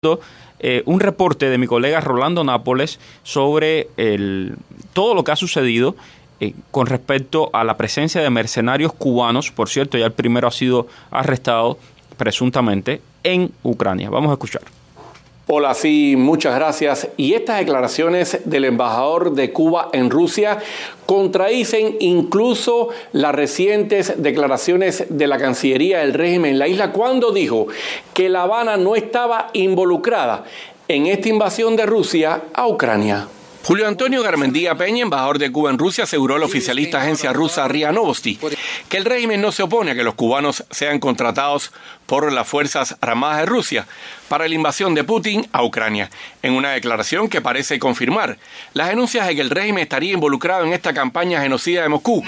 Un reporte de mi colega Rolando Nápoles sobre todo lo que ha sucedido con respecto a la presencia de mercenarios cubanos. Por cierto, ya el primero ha sido arrestado presuntamente en Ucrania. Vamos a escuchar. Hola, sí, muchas gracias. Y estas declaraciones del embajador de Cuba en Rusia contradicen incluso las recientes declaraciones de la Cancillería del régimen en la isla, cuando dijo que La Habana no estaba involucrada en esta invasión de Rusia a Ucrania. Julio Antonio Garmendia Peña, embajador de Cuba en Rusia, aseguró a la oficialista agencia rusa RIA Novosti que el régimen no se opone a que los cubanos sean contratados por las Fuerzas Armadas de Rusia para la invasión de Putin a Ucrania, en una declaración que parece confirmar las denuncias de que el régimen estaría involucrado en esta campaña genocida de Moscú.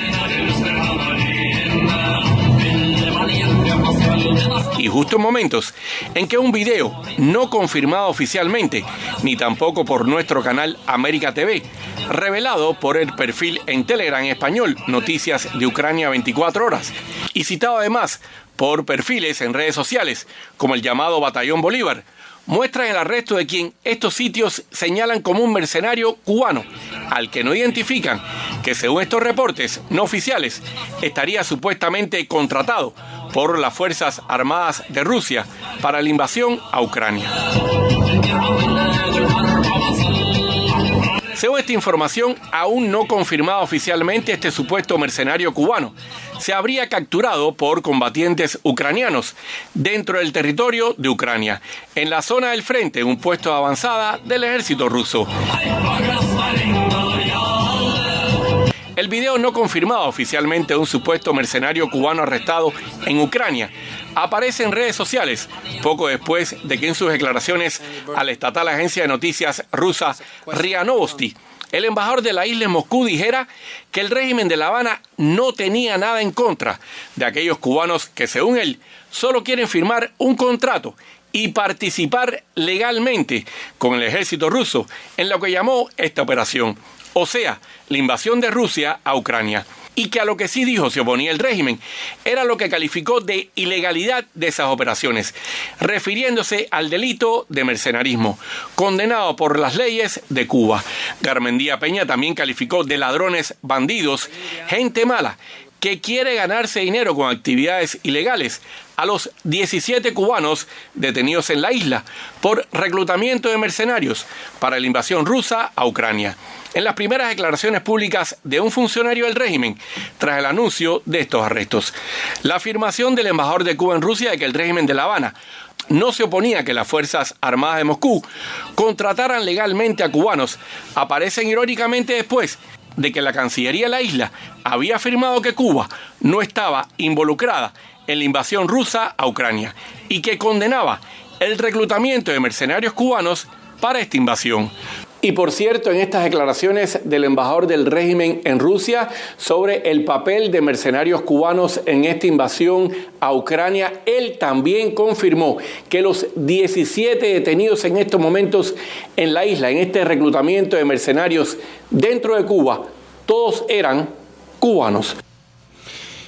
Y justo en momentos en que un video no confirmado oficialmente, ni tampoco por nuestro canal América TV, revelado por el perfil en Telegram en español, Noticias de Ucrania 24 horas, y citado además por perfiles en redes sociales, como el llamado Batallón Bolívar, muestran el arresto de quien estos sitios señalan como un mercenario cubano, al que no identifican, que según estos reportes no oficiales, estaría supuestamente contratado por las Fuerzas Armadas de Rusia para la invasión a Ucrania. Según esta información, aún no confirmada oficialmente, este supuesto mercenario cubano se habría capturado por combatientes ucranianos dentro del territorio de Ucrania, en la zona del frente, un puesto de avanzada del ejército ruso. El video no confirmado oficialmente de un supuesto mercenario cubano arrestado en Ucrania aparece en redes sociales poco después de que en sus declaraciones a la estatal agencia de noticias rusa RIA Novosti, el embajador de la isla en Moscú dijera que el régimen de La Habana no tenía nada en contra de aquellos cubanos que, según él, solo quieren firmar un contrato y participar legalmente con el ejército ruso en lo que llamó esta operación, o sea, la invasión de Rusia a Ucrania, y que a lo que sí dijo se oponía el régimen era lo que calificó de ilegalidad de esas operaciones, refiriéndose al delito de mercenarismo, condenado por las leyes de Cuba. Garmendia Peña también calificó de ladrones, bandidos, gente mala, que quiere ganarse dinero con actividades ilegales a los 17 cubanos detenidos en la isla por reclutamiento de mercenarios para la invasión rusa a Ucrania, en las primeras declaraciones públicas de un funcionario del régimen tras el anuncio de estos arrestos. La afirmación del embajador de Cuba en Rusia de que el régimen de La Habana no se oponía a que las Fuerzas Armadas de Moscú contrataran legalmente a cubanos aparecen irónicamente después de que la Cancillería de la isla había afirmado que Cuba no estaba involucrada en la invasión rusa a Ucrania y que condenaba el reclutamiento de mercenarios cubanos para esta invasión. Y por cierto, en estas declaraciones del embajador del régimen en Rusia sobre el papel de mercenarios cubanos en esta invasión a Ucrania, él también confirmó que los 17 detenidos en estos momentos en la isla, en este reclutamiento de mercenarios dentro de Cuba, todos eran cubanos.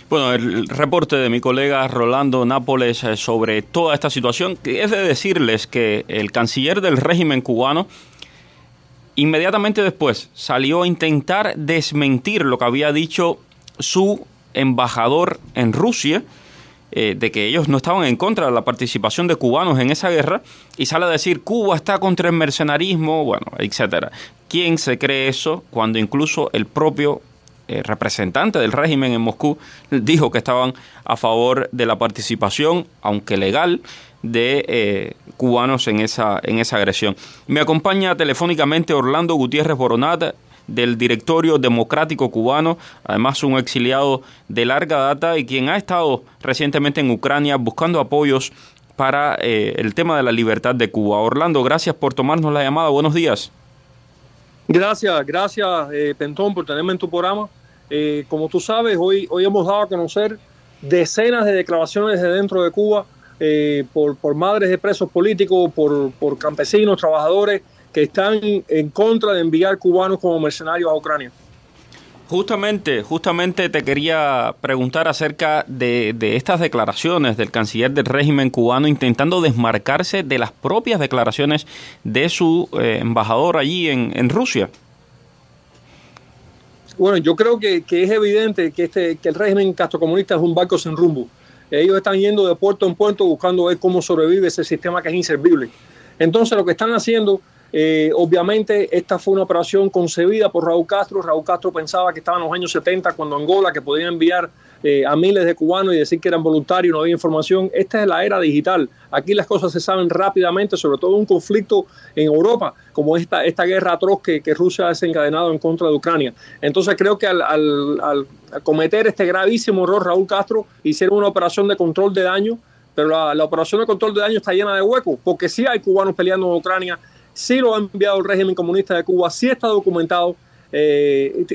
Bueno, el reporte de mi colega Rolando Nápoles sobre toda esta situación, que es de decirles que el canciller del régimen cubano inmediatamente después salió a intentar desmentir lo que había dicho su embajador en Rusia, de que ellos no estaban en contra de la participación de cubanos en esa guerra, y sale a decir Cuba está contra el mercenarismo, bueno, etcétera. ¿Quién se cree eso cuando incluso el propio representante del régimen en Moscú dijo que estaban a favor de la participación, aunque legal, de cubanos en esa agresión? Me acompaña telefónicamente Orlando Gutiérrez Boronat, del Directorio Democrático Cubano, además un exiliado de larga data y quien ha estado recientemente en Ucrania buscando apoyos para el tema de la libertad de Cuba. Orlando, gracias por tomarnos la llamada. Buenos días. Gracias, Pentón, por tenerme en tu programa. Como tú sabes, hoy hemos dado a conocer decenas de declaraciones de dentro de Cuba por madres de presos políticos, por campesinos, trabajadores que están en contra de enviar cubanos como mercenarios a Ucrania. Justamente te quería preguntar acerca de estas declaraciones del canciller del régimen cubano intentando desmarcarse de las propias declaraciones de su embajador allí en Rusia. Bueno, yo creo que es evidente que el régimen castrocomunista es un barco sin rumbo. Ellos están yendo de puerto en puerto buscando ver cómo sobrevive ese sistema que es inservible. Entonces, lo que están haciendo, obviamente, esta fue una operación concebida por Raúl Castro. Raúl Castro pensaba que estaba en los años 70, cuando Angola, que podía enviar a miles de cubanos y decir que eran voluntarios, no había información. Esta es la era digital. Aquí las cosas se saben rápidamente, sobre todo un conflicto en Europa, como esta guerra atroz que Rusia ha desencadenado en contra de Ucrania. Entonces creo que al cometer este gravísimo error, Raúl Castro hicieron una operación de control de daño, pero la operación de control de daño está llena de huecos, porque sí hay cubanos peleando en Ucrania, sí lo ha enviado el régimen comunista de Cuba, sí está documentado.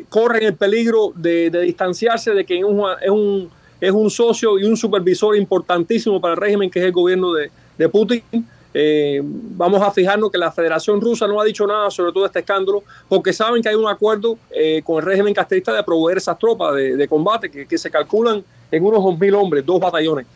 Corren el peligro de distanciarse de que es un socio y un supervisor importantísimo para el régimen, que es el gobierno de Putin. Vamos a fijarnos que la Federación Rusa no ha dicho nada sobre todo este escándalo, porque saben que hay un acuerdo con el régimen castrista de proveer esas tropas de combate que se calculan en unos 2.000 hombres, 2 batallones.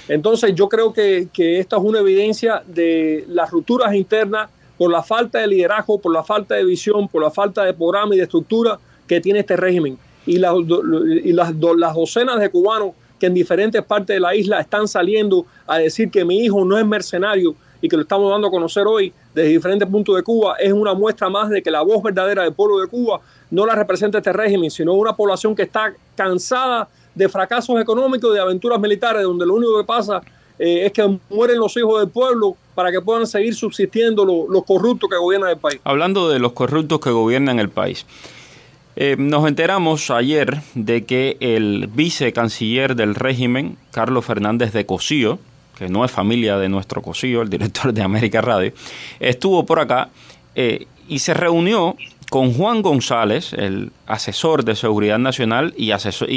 Entonces yo creo que esta es una evidencia de las rupturas internas por la falta de liderazgo, por la falta de visión, por la falta de programa y de estructura que tiene este régimen. Y las docenas de cubanos que en diferentes partes de la isla están saliendo a decir que mi hijo no es mercenario y que lo estamos dando a conocer hoy desde diferentes puntos de Cuba, es una muestra más de que la voz verdadera del pueblo de Cuba no la representa este régimen, sino una población que está cansada de fracasos económicos y de aventuras militares, donde lo único que pasa es que mueren los hijos del pueblo para que puedan seguir subsistiendo los corruptos que gobiernan el país. Hablando de los corruptos que gobiernan el país, nos enteramos ayer de que el vicecanciller del régimen, Carlos Fernández de Cosío, que no es familia de nuestro Cosío, el director de América Radio, estuvo por acá y se reunió con Juan González, el asesor de seguridad nacional y asesor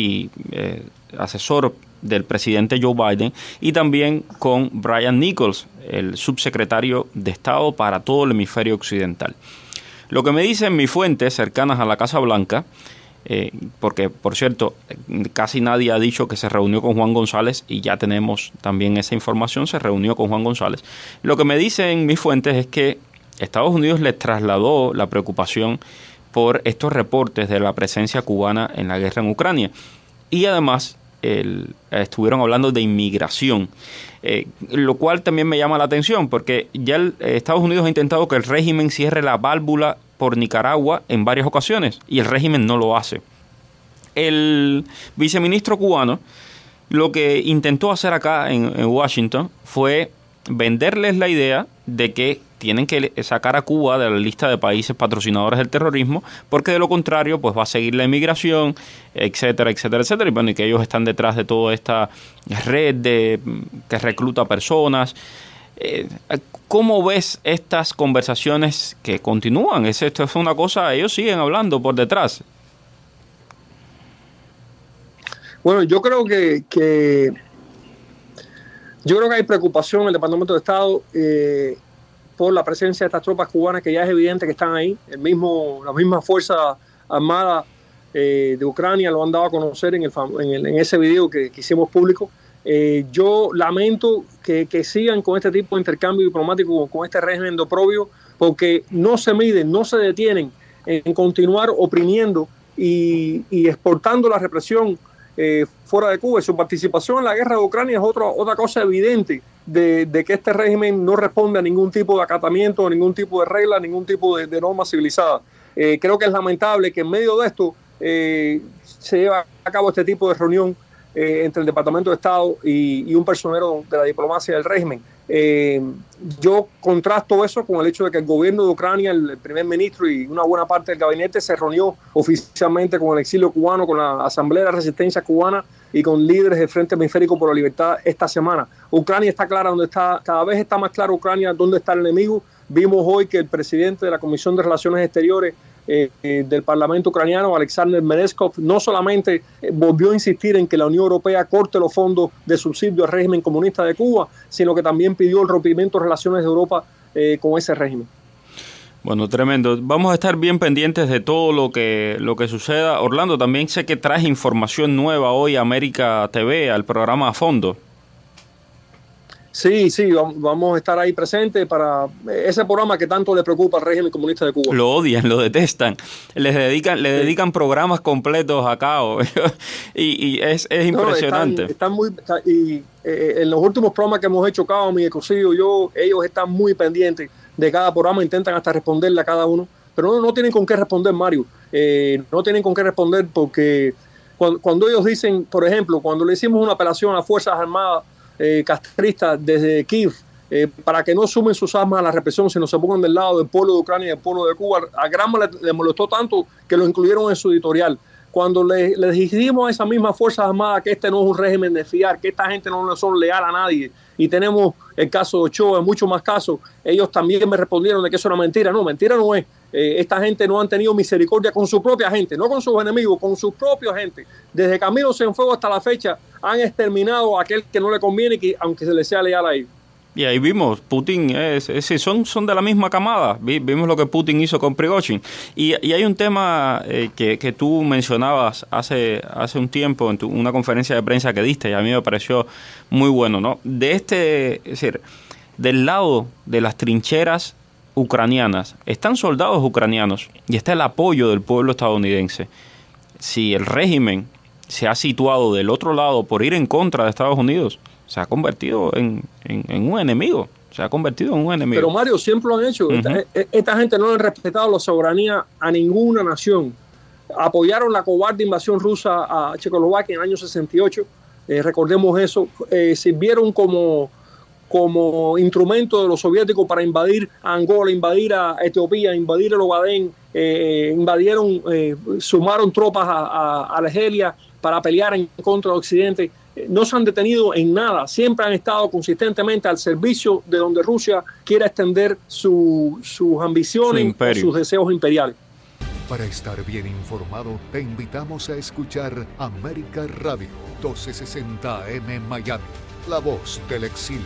del presidente Joe Biden, y también con Brian Nichols, el subsecretario de Estado para todo el hemisferio occidental. Lo que me dicen mis fuentes cercanas a la Casa Blanca, porque por cierto casi nadie ha dicho que se reunió con Juan González, y ya tenemos también esa información, se reunió con Juan González. Lo que me dicen mis fuentes es que Estados Unidos les trasladó la preocupación por estos reportes de la presencia cubana en la guerra en Ucrania, y además estuvieron hablando de inmigración, lo cual también me llama la atención, porque ya Estados Unidos ha intentado que el régimen cierre la válvula por Nicaragua en varias ocasiones, y el régimen no lo hace. El viceministro cubano lo que intentó hacer acá en Washington fue venderles la idea de que tienen que sacar a Cuba de la lista de países patrocinadores del terrorismo, porque de lo contrario pues va a seguir la inmigración, etcétera, etcétera, etcétera, y bueno, y que ellos están detrás de toda esta red que recluta personas. ¿Cómo ves estas conversaciones que continúan? Esto es una cosa, ellos siguen hablando por detrás. Bueno, yo creo que hay preocupación en el Departamento de Estado por la presencia de estas tropas cubanas, que ya es evidente que están ahí. La misma Fuerza Armada de Ucrania lo han dado a conocer en ese video que hicimos público. Yo lamento que sigan con este tipo de intercambio diplomático con este régimen de oprobio, porque no se miden, no se detienen en continuar oprimiendo y exportando la represión fuera de Cuba. Y su participación en la guerra de Ucrania es otra cosa evidente de que este régimen no responde a ningún tipo de acatamiento, a ningún tipo de regla, a ningún tipo de norma civilizada. Creo que es lamentable que en medio de esto se lleve a cabo este tipo de reunión entre el Departamento de Estado y un personero de la diplomacia del régimen. Yo contrasto eso con el hecho de que el gobierno de Ucrania, el primer ministro y una buena parte del gabinete se reunió oficialmente con el exilio cubano, con la Asamblea de Resistencia Cubana y con líderes del Frente Hemisférico por la Libertad esta semana. Ucrania está clara dónde está, cada vez está más claro Ucrania dónde está el enemigo. Vimos hoy que el presidente de la Comisión de Relaciones Exteriores del Parlamento ucraniano, Alexander Meneshkov, no solamente volvió a insistir en que la Unión Europea corte los fondos de subsidio al régimen comunista de Cuba, sino que también pidió el rompimiento de relaciones de Europa con ese régimen. Bueno, tremendo. Vamos a estar bien pendientes de todo lo que suceda. Orlando, también sé que traes información nueva hoy a América TV, al programa A Fondo. Sí, vamos a estar ahí presentes para ese programa que tanto le preocupa al régimen comunista de Cuba. Lo odian, lo detestan. Le dedican programas completos acá y es impresionante. En los últimos programas que hemos hecho, Cao, mi Ecocidio y yo, ellos están muy pendientes de cada programa, intentan hasta responderle a cada uno, pero no tienen con qué responder, Mario. No tienen con qué responder porque cuando ellos dicen, por ejemplo, cuando le hicimos una apelación a las Fuerzas Armadas castristas desde Kiev para que no sumen sus armas a la represión, sino se pongan del lado del pueblo de Ucrania y del pueblo de Cuba, a Granma le molestó tanto que lo incluyeron en su editorial. Cuando le dijimos a esas mismas Fuerzas Armadas que este no es un régimen de fiar, que esta gente no son leal a nadie, y tenemos el caso de Ochoa, en muchos más casos, ellos también me respondieron de que eso era mentira. No, mentira no es. Esta gente no han tenido misericordia con su propia gente, no con sus enemigos, con su propia gente. Desde Camilo Cienfuegos hasta la fecha han exterminado a aquel que no le conviene, aunque se le sea leal a ellos. Y ahí vimos, Putin son de la misma camada. Vimos lo que Putin hizo con Prigozhin. Y hay un tema que tú mencionabas hace un tiempo en una conferencia de prensa que diste, y a mí me pareció muy bueno, ¿no? Es decir, del lado de las trincheras ucranianas están soldados ucranianos y está el apoyo del pueblo estadounidense. Si el régimen se ha situado del otro lado por ir en contra de Estados Unidos, se ha convertido en un enemigo. Se ha convertido en un enemigo. Pero Mario, siempre lo han hecho. Esta gente no ha respetado la soberanía a ninguna nación. Apoyaron la cobarde invasión rusa a Checoslovaquia en el año 68. Recordemos eso. Sirvieron como instrumento de los soviéticos para invadir a Angola, invadir a Etiopía, invadir el Ogadén, sumaron tropas a Argelia para pelear en contra de Occidente. No se han detenido en nada, siempre han estado consistentemente al servicio de donde Rusia quiera extender sus ambiciones, sus deseos imperiales. Para estar bien informado, te invitamos a escuchar América Radio 1260 AM Miami, la voz del exilio.